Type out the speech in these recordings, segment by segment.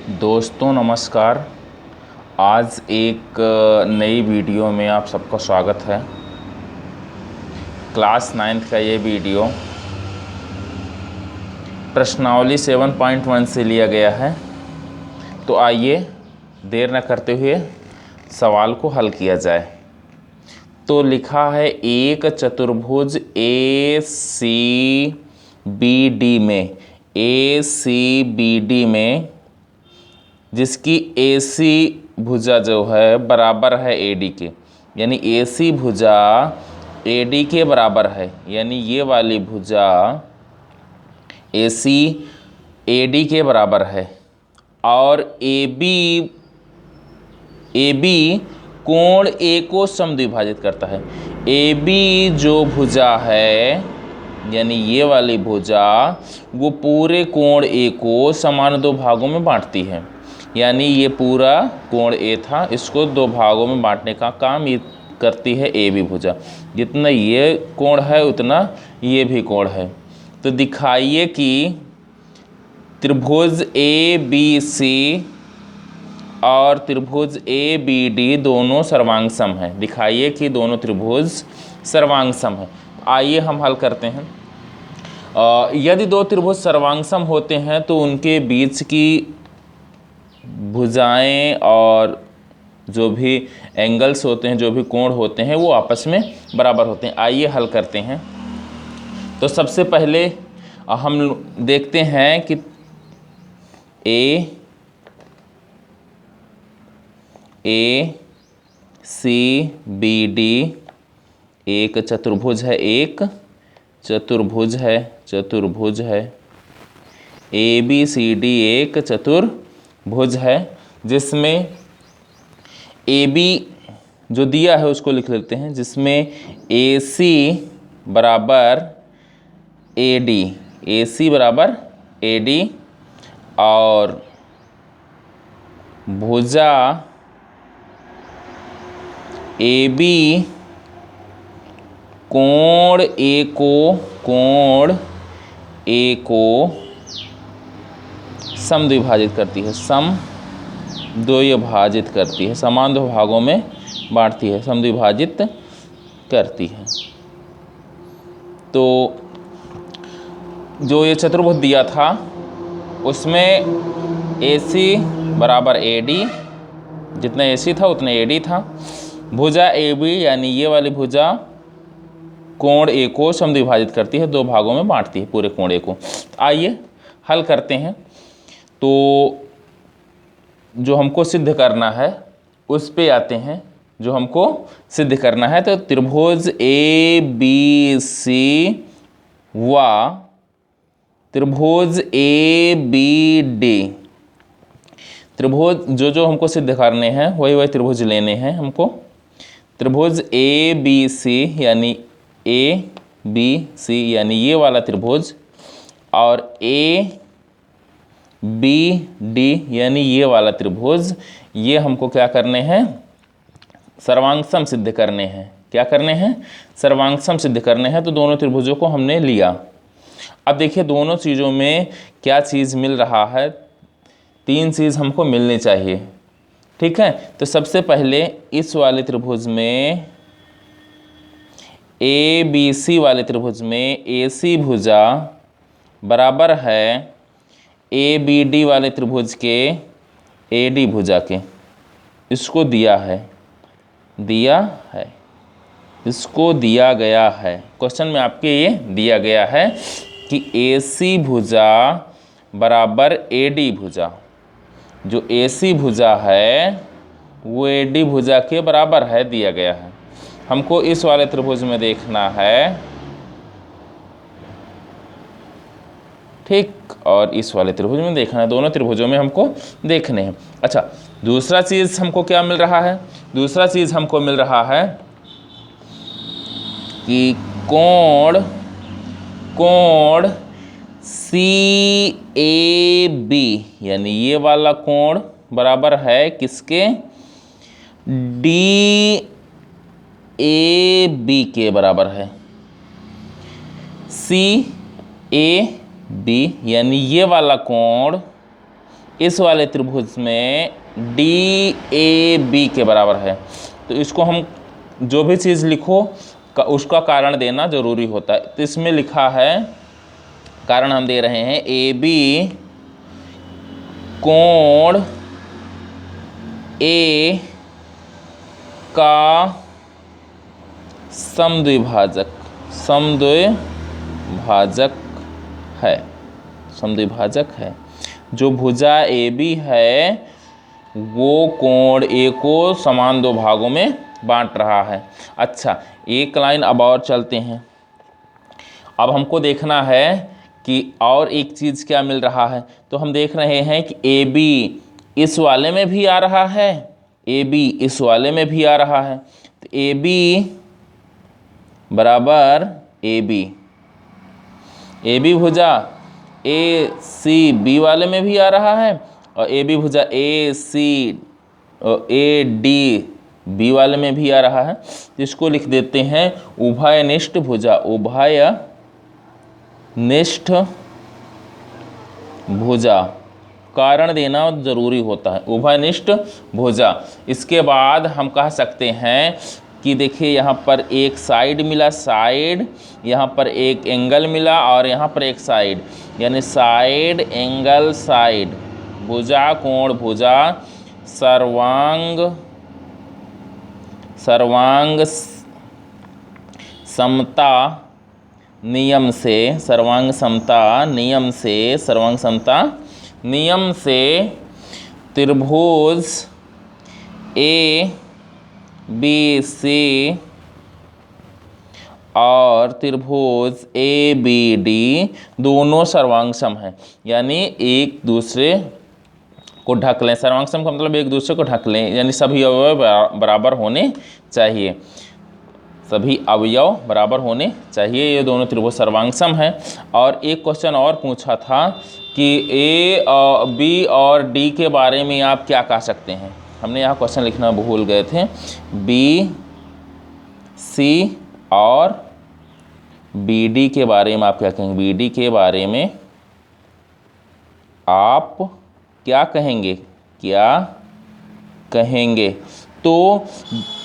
दोस्तों नमस्कार। आज एक नई वीडियो में आप सबका स्वागत है। क्लास 9th का ये वीडियो प्रश्नावली 7.1 से लिया गया है। तो आइए देर न करते हुए सवाल को हल किया जाए। तो लिखा है एक चतुर्भुज ACBD में जिसकी AC भुजा जो है बराबर है AD के, यानी AC भुजा AD के बराबर है, यानी ये वाली भुजा AC AD के बराबर है। और AB कोण A को समद्विभाजित करता है। AB जो भुजा है, यानी ये वाली भुजा, वो पूरे कोण A को समान दो भागों में बांटती है। यानी ये पूरा कोण A था, इसको दो भागों में बांटने का काम ये करती है AB भुजा। जितना ये कोण है उतना ये भी कोण है। तो दिखाइए कि त्रिभुज ABC और त्रिभुज ABD दोनों सर्वांग सम हैं। दिखाइए कि दोनों त्रिभुज सर्वांग सम हैं। आइए हम हल करते हैं। यदि दो त्रिभुज सर्वांग सम होते हैं तो उनके बीच की भुजाएं और जो भी एंगल्स होते हैं, जो भी कोण होते हैं, वो आपस में बराबर होते हैं। आइए हल करते हैं। तो सबसे पहले हम देखते हैं कि ACBD एक चतुर्भुज है, चतुर्भुज है। ABCD एक चतुर्भुज है, जिसमें AB जो दिया है उसको लिख लेते हैं, जिसमें AC बराबर AD और भुजा AB कोण A को समद्विभाजित करती है, समद्विभाजित करती है, समान दो भागों में बांटती है, समद्विभाजित करती है। तो जो ये चतुर्भुज दिया था उसमें AC बराबर AD, जितना AC था उतना AD था। भुजा AB यानी ये वाली भुजा कोण A को समद्विभाजित करती है, दो भागों में बांटती है पूरे कोण A को। आइए हल करते हैं। तो जो हमको सिद्ध करना है उस पे आते हैं। जो हमको सिद्ध करना है तो त्रिभुज ABC व त्रिभुज ABD, त्रिभुज जो हमको सिद्ध करने हैं वही त्रिभुज लेने हैं हमको। त्रिभुज ABC यानी ये वाला त्रिभुज और ABD यानी ये वाला त्रिभुज, ये हमको क्या करने हैं? सर्वांग सम सिद्ध करने हैं। क्या करने हैं? सर्वांग सम सिद्ध करने हैं। तो दोनों त्रिभुजों को हमने लिया। अब देखिए दोनों चीज़ों में क्या चीज़ मिल रहा है। तीन चीज़ हमको मिलनी चाहिए, ठीक है। तो सबसे पहले इस वाले त्रिभुज में, ABC वाले त्रिभुज में AC भुजा बराबर है ABD वाले त्रिभुज के AD भुजा के। इसको दिया है, इसको दिया गया है। क्वेश्चन में आपके ये दिया गया है कि AC भुजा बराबर AD भुजा। जो AC भुजा है वो AD भुजा के बराबर है, दिया गया है। हमको इस वाले त्रिभुज में देखना है, ठीक, और इस वाले त्रिभुज में देखना है। दोनों त्रिभुजों में हमको देखने हैं। अच्छा, दूसरा चीज़ हमको क्या मिल रहा है? दूसरा चीज़ हमको मिल रहा है कि कोण CAB यानी ये वाला कोण बराबर है किसके? DAB के बराबर है। CAB यानी ये वाला कोण इस वाले त्रिभुज में डी ए बी के बराबर है। तो इसको हम जो भी चीज़ लिखो उसका कारण देना जरूरी होता है। तो इसमें लिखा है, कारण हम दे रहे हैं ए बी कोण ए का समद्विभाजक है। जो भुजा ए बी है वो कोण ए को समान दो भागों में बांट रहा है। अच्छा, एक लाइन अब और चलते हैं। अब हमको देखना है कि और एक चीज़ क्या मिल रहा है। तो हम देख रहे हैं कि ए बी इस वाले में भी आ रहा है, ए बी इस वाले में भी आ रहा है। तो ए बी बराबर ए बी भुजा ए सी बी वाले में भी आ रहा है, और ए बी भुजा ए सी ए डी बी वाले में भी आ रहा है। इसको लिख देते हैं उभयनिष्ठ भुजा। उभयनिष्ठ भुजा, कारण देना जरूरी होता है, उभयनिष्ठ भुजा। इसके बाद हम कह सकते हैं कि देखिए यहाँ पर एक साइड मिला, साइड, यहाँ पर एक एंगल मिला और यहाँ पर एक साइड, यानी साइड एंगल साइड, भुजा कोण भुजा, सर्वांग समता नियम से त्रिभुज ए बी सी और त्रिभुज ए बी डी दोनों सर्वांग सम हैं, यानी एक दूसरे को ढक लें। सर्वांग सम का मतलब एक दूसरे को ढक लें, यानी सभी अवयव बराबर होने चाहिए, सभी अवयव बराबर होने चाहिए। ये दोनों त्रिभुज सर्वांग सम हैं। और एक क्वेश्चन और पूछा था कि ए बी और डी के बारे में आप क्या कह सकते हैं। हमने यहाँ क्वेश्चन लिखना भूल गए थे। बी सी और बी डी के बारे में आप क्या कहेंगे, बी डी के बारे में आप क्या कहेंगे। तो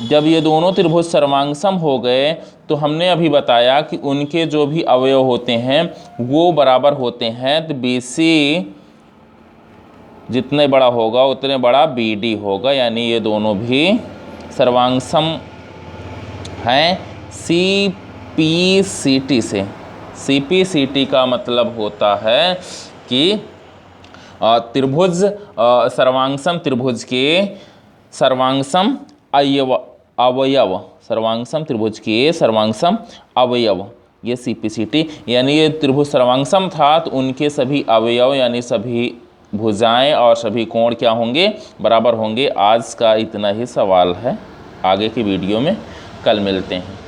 जब ये दोनों त्रिभुज सर्वांग सम हो गए तो हमने अभी बताया कि उनके जो भी अवयव होते हैं वो बराबर होते हैं। तो बी सी जितने बड़ा होगा उतने बड़ा बी डी होगा, यानी ये दोनों भी सर्वांग सम हैं सी पी सी टी से। सी पी सी टी का मतलब होता है कि त्रिभुज सर्वांगसम त्रिभुज के सर्वांगसम अवयव, सर्वांगसम त्रिभुज के सर्वांगसम अवयव, ये CPCT, यानी ये त्रिभुज सर्वांगसम था तो उनके सभी अवयव यानी सभी भुजाएं और सभी कोण क्या होंगे, बराबर होंगे। आज का इतना ही सवाल है, आगे की वीडियो में कल मिलते हैं।